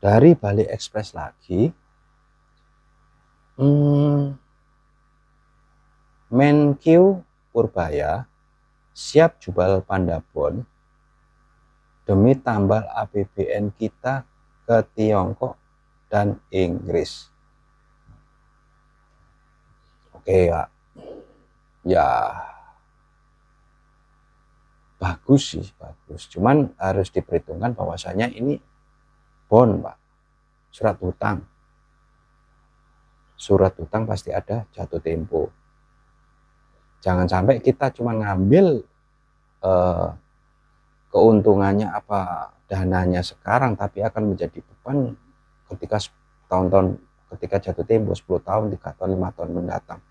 dari Bali Express lagi, Menkyu Purbaya siap jual Pandabon demi tambal APBN kita ke Tiongkok dan Inggris. Oke Pak, ya bagus sih, bagus. Cuman harus diperhitungkan bahwasanya ini bond Pak, surat hutang. Surat hutang pasti ada jatuh tempo. Jangan sampai kita cuma ngambil keuntungannya apa dananya sekarang, tapi akan menjadi beban ketika tahun-tahun, ketika jatuh tempo 10 tahun, 3 tahun, 5 tahun mendatang.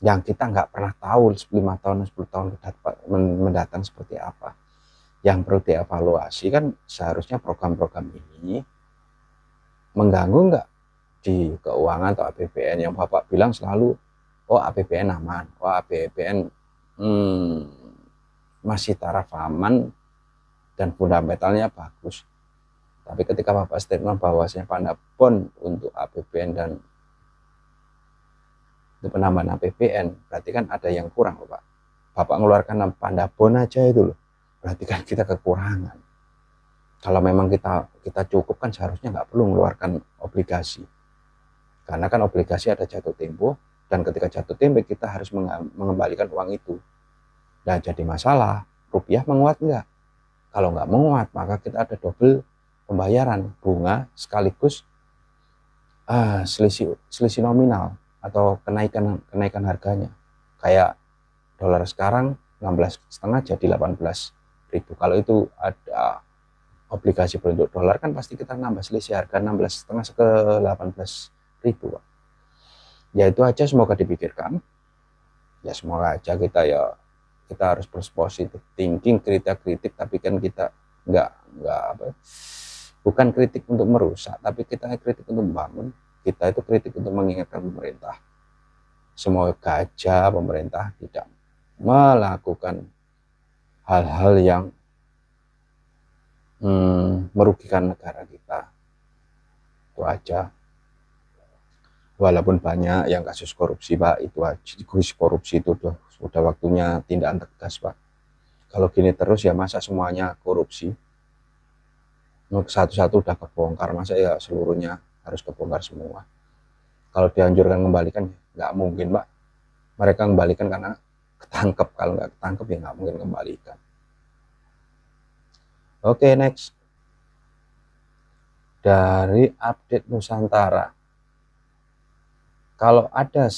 Yang kita nggak pernah tahu 5 tahun, 10 tahun mendatang seperti apa. Yang perlu dievaluasi kan seharusnya program-program ini mengganggu nggak di keuangan atau APBN. Yang Bapak bilang selalu, oh APBN aman, oh APBN masih taraf aman dan fundamentalnya bagus. Tapi ketika Bapak statement bahwasanya Pandabon untuk APBN dan untuk penambahan APBN, berarti kan ada yang kurang Pak. Bapak mengeluarkan Pandabon aja itu loh, berarti kan kita kekurangan. Kalau memang kita cukup kan seharusnya nggak perlu mengeluarkan obligasi, karena kan obligasi ada jatuh tempo, dan ketika jatuh tempo kita harus mengembalikan uang itu. Dan jadi masalah, rupiah menguat nggak? Kalau nggak menguat, maka kita ada double pembayaran bunga sekaligus selisih nominal atau kenaikan harganya. Kayak dolar sekarang 16,5 jadi 18.000. Kalau itu ada obligasi berbentuk dolar kan pasti kita nambah selisih harga 16,5 ke 18.000. Ya itu aja, semoga dipikirkan. Ya semoga aja kita harus positive thinking, kritik, tapi kan kita nggak bukan kritik untuk merusak, tapi kita kritik untuk membangun. Kita itu kritik untuk mengingatkan pemerintah. Semoga aja pemerintah tidak melakukan hal-hal yang merugikan negara kita. Itu aja. Walaupun banyak yang kasus korupsi Pak, itu aja. Korupsi itu sudah waktunya tindakan tegas Pak. Kalau gini terus ya masa semuanya korupsi, satu-satu udah kebongkar, masa ya seluruhnya harus kebongkar semua. Kalau dianjurkan kembalikan nggak mungkin Pak. Mereka kembalikan karena ketangkep, kalau nggak ketangkep ya nggak mungkin kembalikan. Oke, next. Dari update Nusantara, kalau ada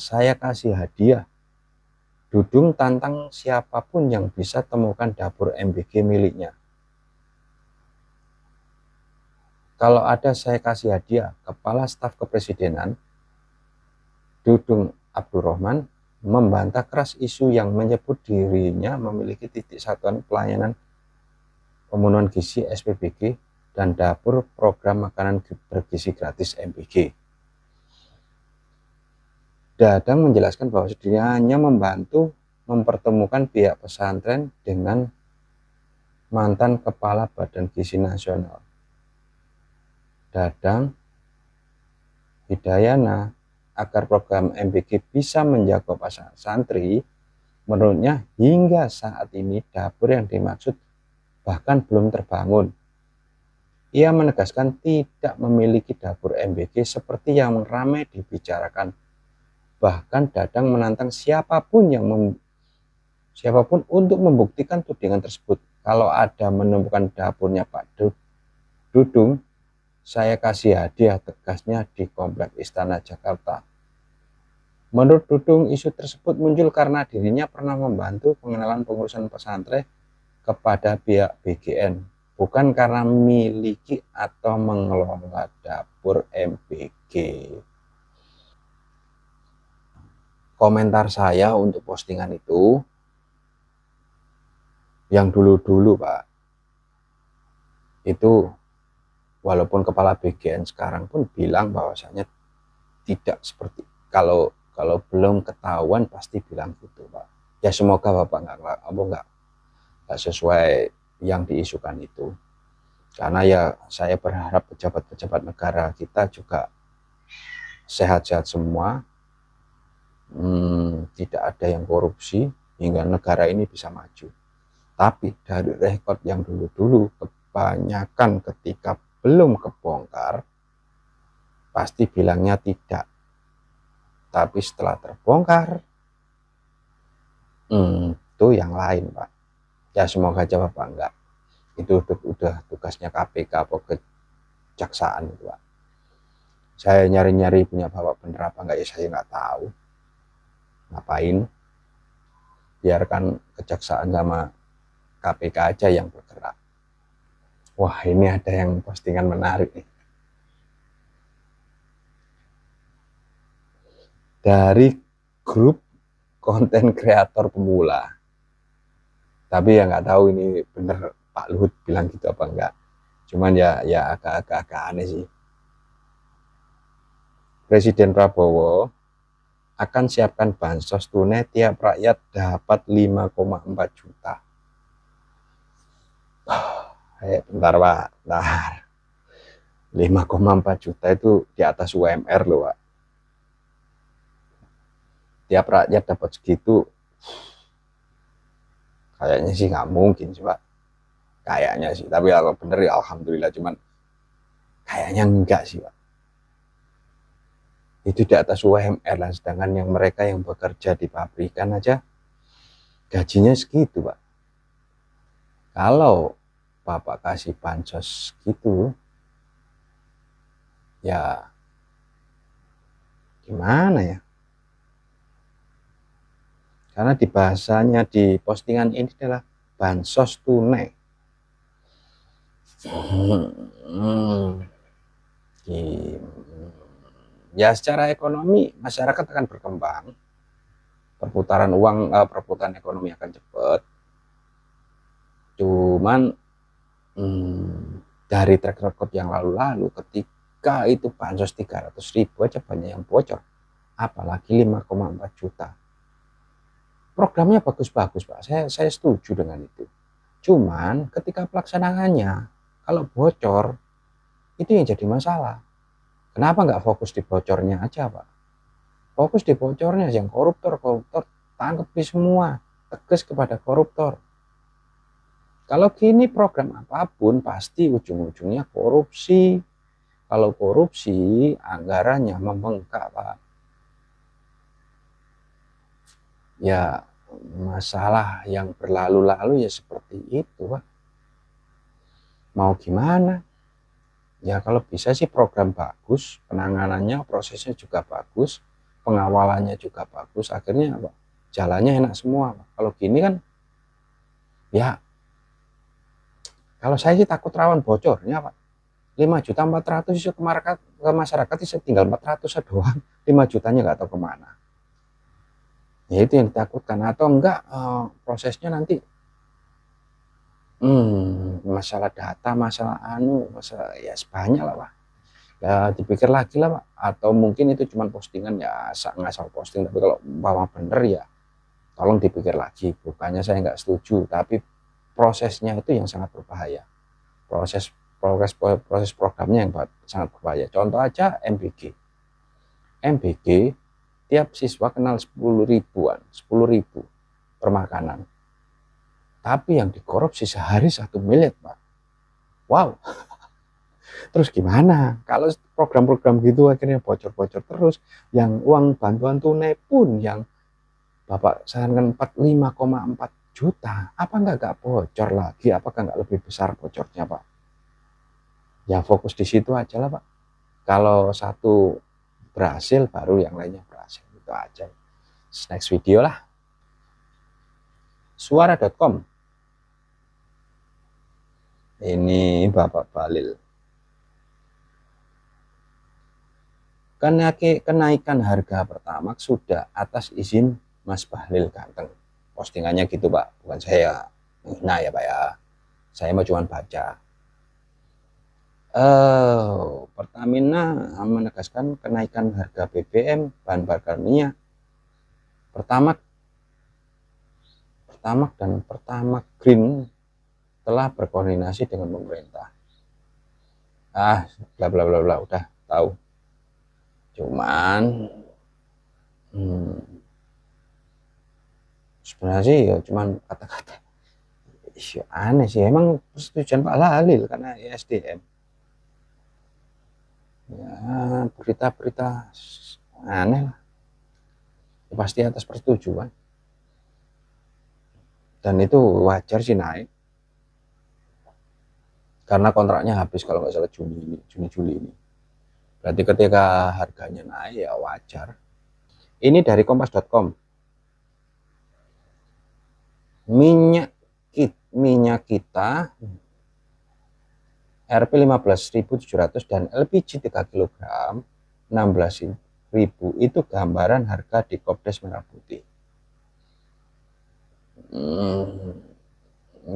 saya kasih hadiah. Dudung tantang siapapun yang bisa temukan dapur MBG miliknya. Kalau ada saya kasih hadiah. Kepala Staf Kepresidenan Dudung Abdurrahman membantah keras isu yang menyebut dirinya memiliki titik satuan pelayanan pemenuhan gizi SPBG dan dapur program makanan bergizi gratis MBG. Dadang menjelaskan bahwa dirinya hanya membantu mempertemukan pihak pesantren dengan mantan Kepala Badan Gizi Nasional Dadang Hidayana agar program MBG bisa menjangkau pasar santri. Menurutnya hingga saat ini dapur yang dimaksud bahkan belum terbangun. Ia menegaskan tidak memiliki dapur MBG seperti yang ramai dibicarakan. Bahkan Dadang menantang siapapun untuk membuktikan tudingan tersebut. Kalau ada menemukan dapurnya Pak Dudung, saya kasih hadiah, tegasnya di Komplek Istana Jakarta. Menurut Dudung, isu tersebut muncul karena dirinya pernah membantu pengenalan pengurusan pesantren kepada pihak BGN, bukan karena memiliki atau mengelola dapur MBG. Komentar saya untuk postingan itu, yang dulu-dulu Pak, itu walaupun kepala BGN sekarang pun bilang bahwasanya tidak seperti, kalau belum ketahuan pasti bilang gitu Pak. Ya semoga Bapak nggak sesuai yang diisukan itu. Karena ya saya berharap pejabat-pejabat negara kita juga sehat-sehat semua, tidak ada yang korupsi hingga negara ini bisa maju. Tapi dari rekod yang dulu-dulu, kebanyakan ketika belum kebongkar pasti bilangnya tidak, tapi setelah terbongkar itu yang lain, Pak. Ya semoga aja Bapak enggak, itu udah tugasnya KPK atau kejaksaan itu, Pak. Saya nyari-nyari punya Bapak bener apa enggak ya saya nggak tahu. Ngapain, biarkan kejaksaan sama KPK aja yang bergerak. Wah, ini ada yang postingan menarik nih. Dari grup konten kreator pemula. Tapi ya nggak tahu ini bener Pak Luhut bilang gitu apa enggak. Cuman ya agak aneh sih. Presiden Prabowo akan siapkan bansos tunai tiap rakyat dapat 5,4 juta. Bentar Pak, bentar. 5,4 juta itu di atas UMR loh Pak. Tiap rakyat dapat segitu, kayaknya sih nggak mungkin sih Pak. Kayaknya sih, tapi kalau bener ya alhamdulillah, cuman kayaknya enggak sih Pak. Itu di atas UMR lah, sedangkan yang mereka yang bekerja di pabrikan aja gajinya segitu Pak. Kalau Bapak kasih bansos gitu, ya gimana ya? Karena di bahasanya di postingan ini adalah bansos tunai. Ya secara ekonomi masyarakat akan berkembang, perputaran uang, perputaran ekonomi akan cepat. Cuman dari track record yang lalu-lalu, ketika itu bansos 300.000 aja banyak yang bocor, apalagi 5,4 juta. Programnya bagus-bagus Pak, saya setuju dengan itu. Cuman ketika pelaksanaannya, kalau bocor, itu yang jadi masalah. Kenapa nggak fokus di bocornya aja Pak? Fokus di bocornya, yang koruptor tangkap semua, tegas kepada koruptor. Kalau gini program apapun pasti ujung-ujungnya korupsi. Kalau korupsi anggarannya membengkak Pak. Ya masalah yang berlalu-lalu ya seperti itu Pak. Mau gimana? Ya kalau bisa sih program bagus, penanganannya, prosesnya juga bagus, pengawalannya juga bagus, akhirnya Pak, jalannya enak semua Pak. Kalau gini kan ya, kalau saya sih takut rawan bocornya Pak. 5.400.000 isu ke masyarakat itu tinggal 400 doang, 5 jutanya nggak tahu kemana. Ya itu yang ditakutkan, atau enggak prosesnya nanti masalah data, masalah masalah ya sebanyak lah Pak. Ya dipikir lagi lah Pak, atau mungkin itu cuma postingan ya ngasal posting, tapi kalau umpama bener ya tolong dipikir lagi. Bukannya saya nggak setuju, tapi prosesnya itu yang sangat berbahaya. Proses programnya yang sangat berbahaya. Contoh aja MBG. MBG tiap siswa kenal 10.000 per makanan. Tapi yang dikorupsi sehari 1 miliar Pak. Wow. Terus gimana? Kalau program-program gitu akhirnya bocor-bocor terus, yang uang bantuan tunai pun yang Bapak sarankan 5,4 juta, apa nggak bocor lagi? Apakah nggak lebih besar bocornya Pak? Ya fokus di situ aja lah Pak. Kalau satu berhasil baru yang lainnya berhasil, itu aja. Next video lah. Suara.com. Ini Bapak Balil. Kenaikan harga Pertamax sudah atas izin Mas Bahlil Ganteng. Postingannya gitu Pak, bukan saya menghina ya Pak ya. Saya mau cuma baca. Pertamina menegaskan kenaikan harga BBM, bahan bakar minyak, Pertamax dan Pertamax Green telah berkoordinasi dengan pemerintah. Bla bla bla bla, udah tahu. Cuman sebenarnya sih ya cuman kata-kata. Aneh sih, emang persetujuan Pak Halil karena ESDM. Ya, berita-berita aneh lah. Ya, pasti atas persetujuan. Dan itu wajar sih naik. Karena kontraknya habis kalau nggak salah Juni-Juli ini. Berarti ketika harganya naik ya wajar. Ini dari kompas.com. Minyak kita Rp 15.700 dan LPG 3 kg 16.000 itu gambaran harga di Kopdes Merah Putih.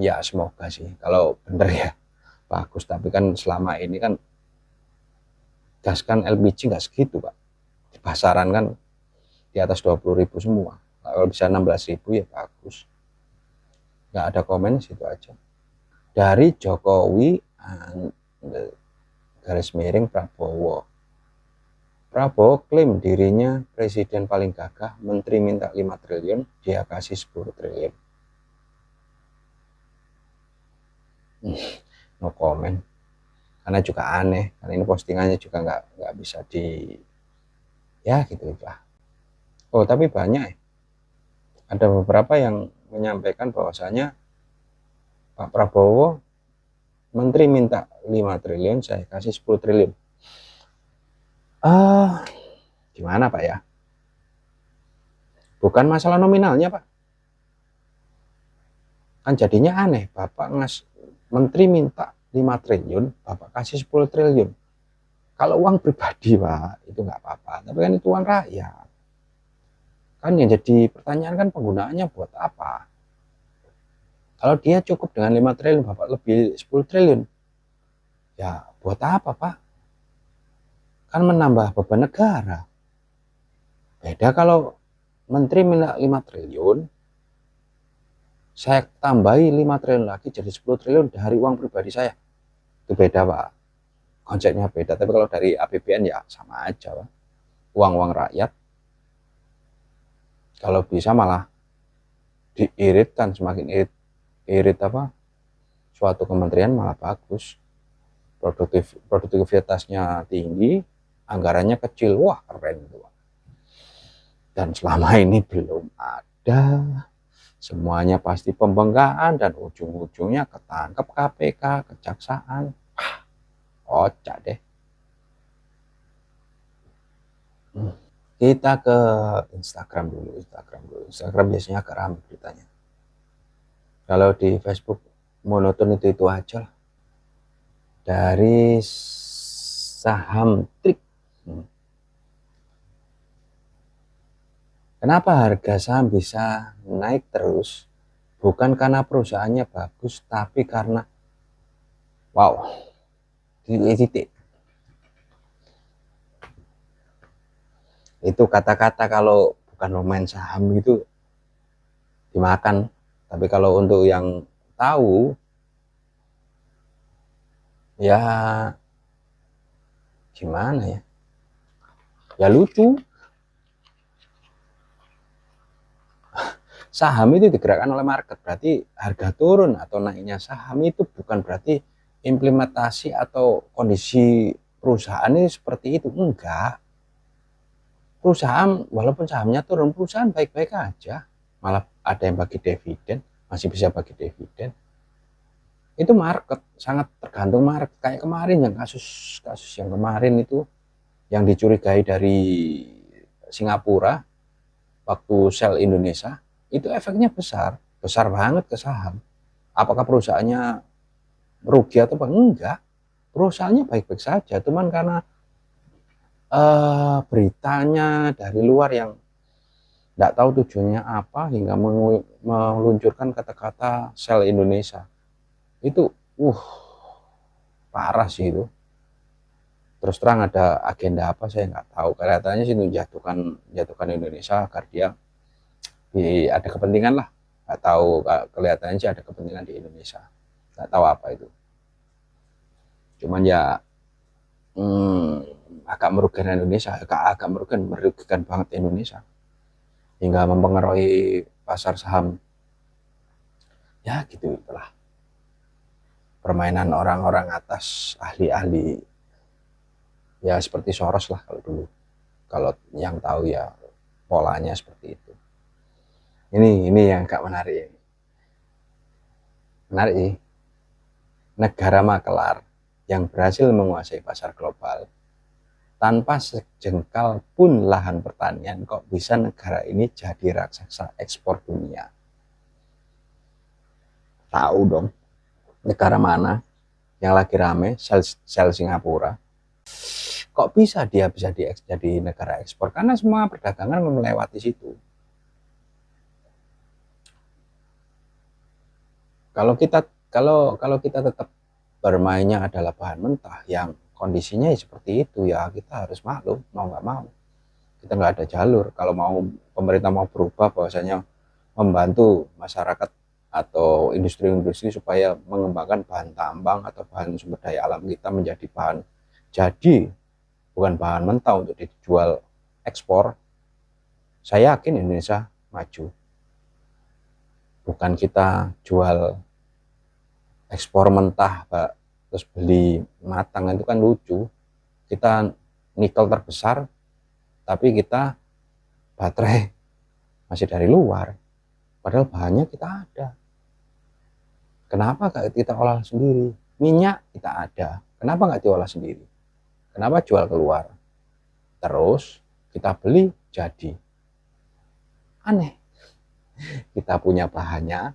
Ya semoga sih kalau bener ya bagus, tapi kan selama ini kan gas kan LPG nggak segitu Pak, di pasaran kan di atas 20.000 semua. Kalau bisa 16.000 ya bagus. Nggak ada komen, situ aja. Dari Jokowi garis miring Prabowo. Prabowo klaim dirinya presiden paling gagah, menteri minta 5 triliun, dia kasih 10 triliun. No comment. Karena juga aneh, karena ini postingannya juga nggak bisa di ya gitu lah. Oh tapi banyak ya. Ada beberapa yang menyampaikan bahwasanya Pak Prabowo menteri minta 5 triliun, saya kasih 10 triliun. Gimana Pak ya? Bukan masalah nominalnya Pak. Kan jadinya aneh, Bapak menteri minta 5 triliun, Bapak kasih 10 triliun. Kalau uang pribadi Pak, itu nggak apa-apa. Tapi kan itu uang rakyat. Kan yang jadi pertanyaan kan penggunaannya buat apa? Kalau dia cukup dengan 5 triliun, Bapak lebih 10 triliun. Ya buat apa Pak? Kan menambah beban negara. Beda kalau menteri minta 5 triliun, saya tambahi 5 triliun lagi jadi 10 triliun dari uang pribadi saya. Itu beda Pak. Konsepnya beda. Tapi kalau dari APBN ya sama aja Pak. Uang-uang rakyat. Kalau bisa malah diiritkan, semakin irit apa suatu kementerian malah bagus. Produktivitasnya tinggi, anggarannya kecil. Wah keren itu Pak. Dan selama ini belum ada. Semuanya pasti pembengkakan dan ujung-ujungnya ketangkep KPK, kejaksaan. Kocak deh. Kita ke Instagram dulu. Instagram biasanya agak ramai beritanya. Kalau di Facebook monoton itu aja lah. Dari saham trik. Kenapa harga saham bisa naik terus? Bukan karena perusahaannya bagus, tapi karena wow, titik. Itu kata-kata kalau bukan pemain saham itu dimakan. Tapi kalau untuk yang tahu, ya gimana ya? Ya lucu. Saham itu digerakkan oleh market, berarti harga turun atau naiknya saham itu bukan berarti implementasi atau kondisi perusahaan ini seperti itu. Enggak. Perusahaan walaupun sahamnya turun, perusahaan baik-baik aja, malah ada yang bagi dividen, masih bisa bagi dividen. Itu market, sangat tergantung market. Kayak kemarin yang kasus yang kemarin itu yang dicurigai dari Singapura waktu sell Indonesia, itu efeknya besar banget ke saham. Apakah perusahaannya rugi atau apa? Enggak, perusahaannya baik-baik saja, cuman karena beritanya dari luar yang tidak tahu tujuannya apa hingga meluncurkan kata-kata sell Indonesia itu parah sih itu. Terus terang ada agenda apa saya nggak tahu, kelihatannya sih jatuhkan Indonesia agar dia ada kepentingan lah, nggak tahu, kelihatannya sih ada kepentingan di Indonesia nggak tahu apa itu. Cuman ya agak merugikan Indonesia, agak merugikan banget Indonesia, hingga mempengaruhi pasar saham. Ya gitu, itulah permainan orang-orang atas, ahli-ahli, ya seperti Soros lah kalau dulu, kalau yang tahu ya polanya seperti itu. Ini yang agak menarik sih. Negara makelar yang berhasil menguasai pasar global tanpa sejengkal pun lahan pertanian, kok bisa negara ini jadi raksasa ekspor dunia? Tahu dong negara mana yang lagi rame? Sel Singapura. Kok bisa dia bisa jadi negara ekspor? Karena semua perdagangan melewati situ. Kalau kita tetap bermainnya adalah bahan mentah yang kondisinya seperti itu, ya kita harus maklum, mau nggak mau. Kita nggak ada jalur. Kalau mau pemerintah mau berubah, bahwasanya membantu masyarakat atau industri-industri supaya mengembangkan bahan tambang atau bahan sumber daya alam kita menjadi bahan jadi, bukan bahan mentah untuk dijual ekspor, saya yakin Indonesia maju. Bukan kita jual ekspor mentah, Pak, terus beli matang, itu kan lucu. Kita nikel terbesar, tapi kita baterai masih dari luar, padahal bahannya kita ada. Kenapa nggak kita olah sendiri? Minyak kita ada, kenapa nggak diolah sendiri? Kenapa jual keluar? Terus kita beli jadi. Aneh. Kita punya bahannya,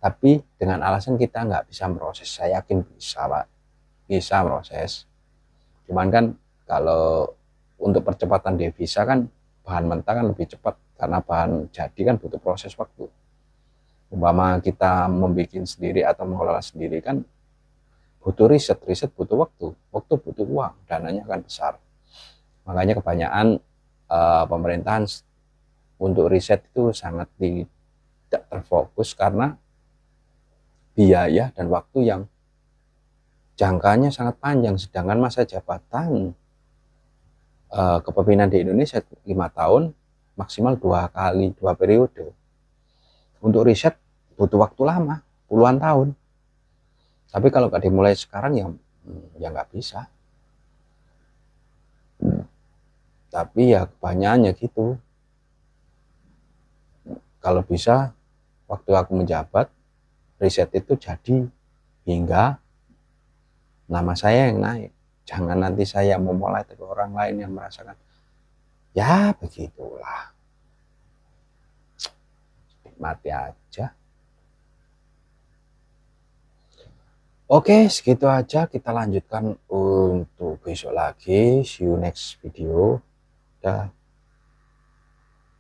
tapi dengan alasan kita nggak bisa proses. Saya yakin bisa, Pak. Bisa proses. Cuman kan kalau untuk percepatan devisa kan bahan mentah kan lebih cepat, karena bahan jadi kan butuh proses waktu. Umpama kita membuat sendiri atau mengelola sendiri kan butuh riset butuh waktu butuh uang, dananya akan besar. Makanya kebanyakan pemerintahan untuk riset itu sangat tidak terfokus karena biaya dan waktu yang jangkanya sangat panjang. Sedangkan masa jabatan kepemimpinan di Indonesia 5 tahun, maksimal 2 periode. Untuk riset butuh waktu lama, puluhan tahun. Tapi kalau nggak dimulai sekarang ya nggak bisa. Tapi ya kebanyakannya gitu. Kalau bisa waktu aku menjabat, riset itu jadi hingga nama saya yang naik. Jangan nanti saya memulai tapi orang lain yang merasakan. Ya begitulah. Mati aja. Oke, segitu aja. Kita lanjutkan untuk besok lagi. See you next video. Dah.